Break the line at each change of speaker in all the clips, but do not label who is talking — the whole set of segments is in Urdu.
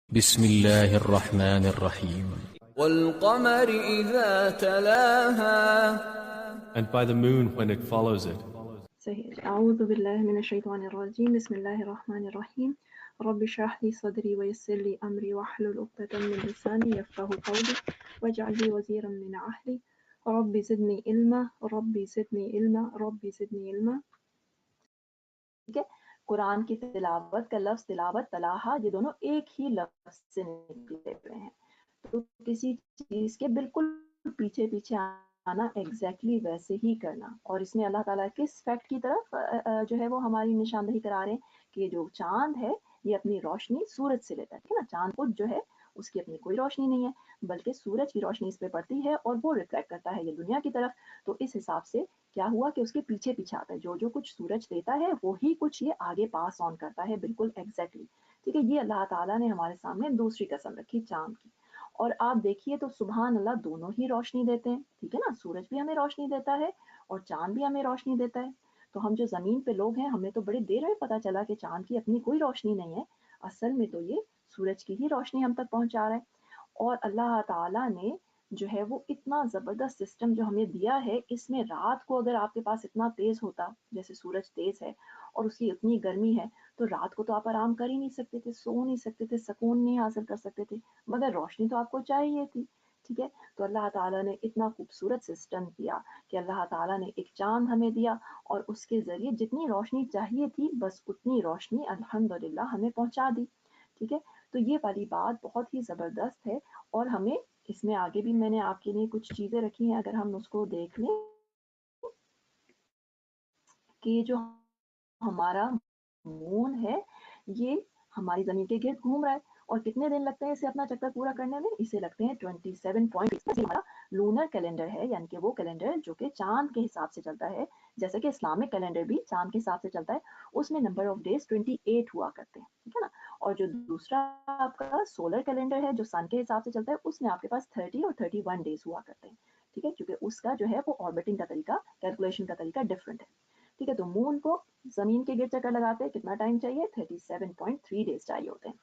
بسم الله الرحمن الرحيم.
والقمر إذا تلاها.
And by the moon when it follows it.
صحيح. أعوذ بالله من الشيطان الرجيم. بسم الله الرحمن الرحيم. رب اشرح لي صدري ويسر لي أمري واحلل عقدة من لساني يفقهوا قولي واجعل لي وزيرا من أهلي رب زدني علما رب زدني علما رب زدني علما. ٹھیک ہے، قرآن کی تلاوت کا لفظ تلاوت تلاہا یہ دونوں ایک ہی لفظ سے نکلے ہوئے ہیں، تو کسی چیز کے بالکل پیچھے پیچھے آنا ایگزیکٹلی ویسے ہی کرنا. اور اس میں اللہ تعالیٰ کس فیکٹ کی طرف جو ہے وہ ہماری نشاندہی کرا رہے ہیں کہ جو چاند ہے یہ اپنی روشنی سورج سے لیتا ہے. ٹھیک ہے نا، چاند خود جو ہے اس کی اپنی کوئی روشنی نہیں ہے بلکہ سورج کی روشنی اس پہ پڑتی ہے اور وہ ریفلیکٹ کرتا ہے یہ دنیا کی طرف. تو اس حساب سے کیا ہوا کہ اس کے پیچھے پیچھے آتا ہے، جو کچھ سورج دیتا ہے وہی کچھ یہ آگے پاس آن کرتا ہے بالکل ایگزیکٹلی. ٹھیک ہے، یہ اللہ تعالیٰ نے ہمارے سامنے دوسری قسم رکھی چاند کی. اور آپ دیکھیے تو سبحان اللہ دونوں ہی روشنی دیتے ہیں. ٹھیک ہے نا، سورج بھی ہمیں روشنی دیتا ہے اور چاند بھی ہمیں روشنی دیتا ہے. تو ہم جو زمین پہ لوگ ہیں ہمیں تو بڑے دیر میں پتہ چلا کہ چاند کی اپنی کوئی روشنی نہیں ہے، اصل میں تو یہ سورج کی ہی روشنی ہم تک پہنچا رہا ہے. اور اللہ تعالیٰ نے جو ہے وہ اتنا زبردست سسٹم جو ہمیں دیا ہے، اس میں رات کو اگر آپ کے پاس اتنا تیز ہوتا جیسے سورج تیز ہے اور اس کی اتنی گرمی ہے تو رات کو تو آپ آرام کر ہی نہیں سکتے تھے، سو نہیں سکتے تھے، سکون نہیں حاصل کر سکتے تھے، مگر روشنی تو آپ کو چاہیے تھی. ٹھیک ہے، تو اللہ تعالیٰ نے اتنا خوبصورت سسٹم کیا کہ اللہ تعالیٰ نے ایک چاند ہمیں دیا اور اس کے ذریعے جتنی روشنی چاہیے تھی بس اتنی روشنی الحمدللہ ہمیں پہنچا دی. ٹھیک ہے، تو یہ والی بات بہت ہی زبردست ہے. اور ہمیں اس میں آگے بھی میں نے آپ کے لیے کچھ چیزیں رکھی ہیں، اگر ہم اس کو دیکھ لیں کہ جو ہمارا مون ہے یہ ہماری زمین کے گرد گھوم رہا ہے اور کتنے دن لگتے ہیں اسے اپنا چکر پورا کرنے میں، اسے لگتے ہیں 27.6. ہمارا لونر کیلنڈر ہے، یعنی کہ وہ کیلنڈر جو کہ چاند کے حساب سے چلتا ہے، جیسے کہ اسلامک کیلنڈر بھی چاند کے حساب سے چلتا ہے، اس میں نمبر آف ڈیز 28 ہوا کرتے ہیں. ٹھیک ہے نا، اور جو دوسرا آپ کا سولر کیلنڈر ہے جو سن کے حساب سے چلتا ہے اس میں آپ کے پاس 30 اور 31 ڈیز ہوا کرتے ہیں. ٹھیک ہے، کیونکہ اس کا جو ہے وہ آربٹنگ کا طریقہ، کیلکولیشن کا طریقہ ڈفرینٹ ہے. ٹھیک ہے، تو مون کو زمین کے گرد چکر لگاتے کتنا ٹائم چاہیے، 37.3 ڈیز چاہیے ہوتے ہیں.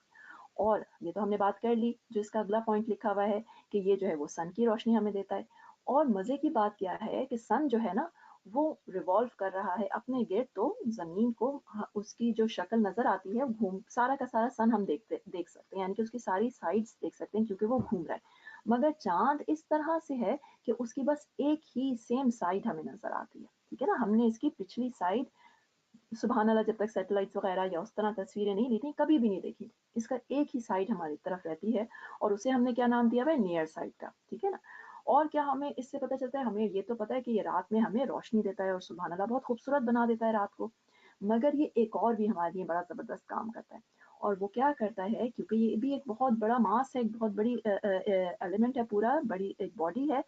اور یہ تو ہم نے بات کر لی، جو اس کا اگلا پوائنٹ لکھا ہوا ہے کہ یہ جو ہے وہ سن کی روشنی ہمیں دیتا ہے. اور مزے کی بات کیا ہے کہ سن جو ہے نا وہ ریوالو کر رہا ہے اپنے گرد، تو زمین کو اس کی جو شکل نظر آتی ہے گھوم سارا کا سارا سن ہم دیکھ سکتے ہیں، یعنی کہ اس کی ساری سائڈز دیکھ سکتے ہیں کیونکہ وہ گھوم رہا ہے. مگر چاند اس طرح سے ہے کہ اس کی بس ایک ہی سیم سائڈ ہمیں نظر آتی ہے. ٹھیک ہے نا، ہم نے اس کی پچھلی سائڈ سبحان اللہ جب تک سیٹلائٹس وغیرہ یا اس طرح تصویریں نہیں لی تھیں کبھی بھی نہیں دیکھی، اس کا ایک ہی سائڈ ہماری طرف رہتی ہے اور اسے ہم نے کیا نام دیا ہوا ہے، نیئر سائڈ کا. ٹھیک ہے نا، اور کیا ہمیں اس سے پتہ چلتا ہے، ہمیں یہ تو پتہ ہے کہ یہ رات میں ہمیں روشنی دیتا ہے اور سبحان اللہ بہت خوبصورت بنا دیتا ہے رات کو، مگر یہ ایک اور بھی ہمارے لیے بڑا زبردست کام کرتا ہے. اور وہ کیا کرتا ہے، کیونکہ یہ بھی ایک بہت بڑا ماس ہے، ایک بہت بڑی ایلیمنٹ ہے، پورا بڑی ایک باڈی ہے،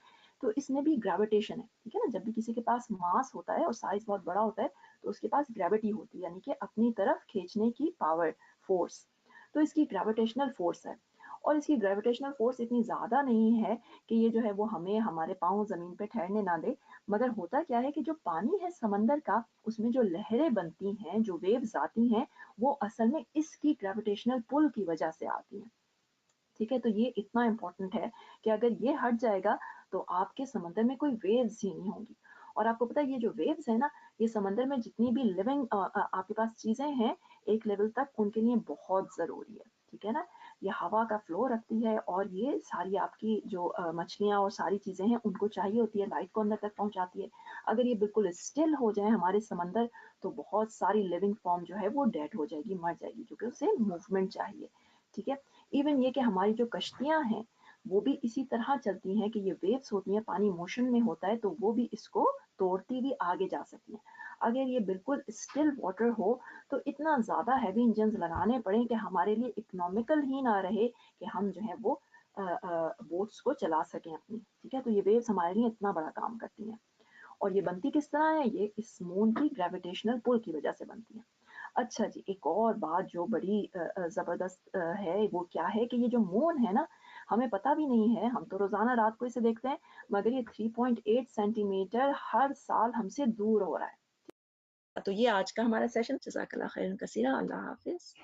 تو اس میں بھی گریویٹیشن ہے. ٹھیک ہے نا، جب بھی کسی کے پاس ماس ہوتا ہے اور سائز بہت بڑا ہوتا ہے تو اس کے پاس گریوٹی ہوتی ہے، یعنی کہ اپنی طرف کھینچنے کی پاور، فورس. تو اس کی گریویٹیشنل فورس ہے، اور اس کی گریویٹیشنل فورس اتنی زیادہ نہیں ہے کہ یہ جو ہے وہ ہمیں ہمارے پاؤں زمین پہ ٹھہرنے نہ دے. مگر ہوتا کیا ہے کہ جو پانی ہے سمندر کا، اس میں جو لہریں بنتی ہیں، جو ویوز آتی ہیں، وہ اصل میں اس کی گریویٹیشنل پل کی وجہ سے آتی ہیں. ٹھیک ہے، تو یہ اتنا امپورٹنٹ ہے کہ اگر یہ ہٹ جائے گا تو آپ کے سمندر میں کوئی ویوز ہی نہیں ہوں گی. اور آپ کو پتا ہے یہ جو ویوز ہے نا، یہ سمندر میں جتنی بھی لیونگ آپ کے پاس چیزیں ہیں ایک لیول تک ان کے لیے بہت ضروری ہے. ٹھیک ہے نا، یہ ہوا کا فلو رکھتی ہے اور یہ ساری آپ کی جو مچھلیاں اور ساری چیزیں ہیں ان کو چاہیے ہوتی ہے، لائٹ کو اندر تک پہنچاتی ہے. اگر یہ بالکل اسٹل ہو جائے ہمارے سمندر تو بہت ساری لیونگ فارم جو ہے وہ ڈیڈ ہو جائے گی، مر جائے گی، کیونکہ اسے موومنٹ چاہیے. ٹھیک ہے، ایون یہ کہ ہماری جو کشتیاں ہیں وہ بھی اسی طرح چلتی ہیں کہ یہ ویوز ہوتی ہیں، پانی موشن میں ہوتا ہے تو وہ بھی اس کو توڑتی ہوئی آگے جا سکتی ہیں. اگر یہ بالکل اسٹل واٹر ہو تو اتنا زیادہ ہیوی انجنز لگانے پڑیں کہ ہمارے لیے اکنامیکل ہی نہ رہے کہ ہم جو ہے وہ بوٹس کو چلا سکیں اپنی. ٹھیک ہے، تو یہ ویوز ہمارے لیے اتنا بڑا کام کرتی ہیں. اور یہ بنتی کس طرح ہے، یہ اس مون کی گریویٹیشنل پل کی وجہ سے بنتی ہیں. اچھا جی، ایک اور بات جو بڑی زبردست ہے وہ کیا ہے کہ یہ جو مون ہے نا ہمیں پتہ بھی نہیں ہے، ہم تو روزانہ رات کو اسے دیکھتے ہیں، مگر یہ 3.8 سینٹی میٹر ہر سال ہم سے دور ہو رہا ہے. تو یہ آج کا ہمارا سیشن. جزاک اللہ خیرا کثیرا. اللہ حافظ.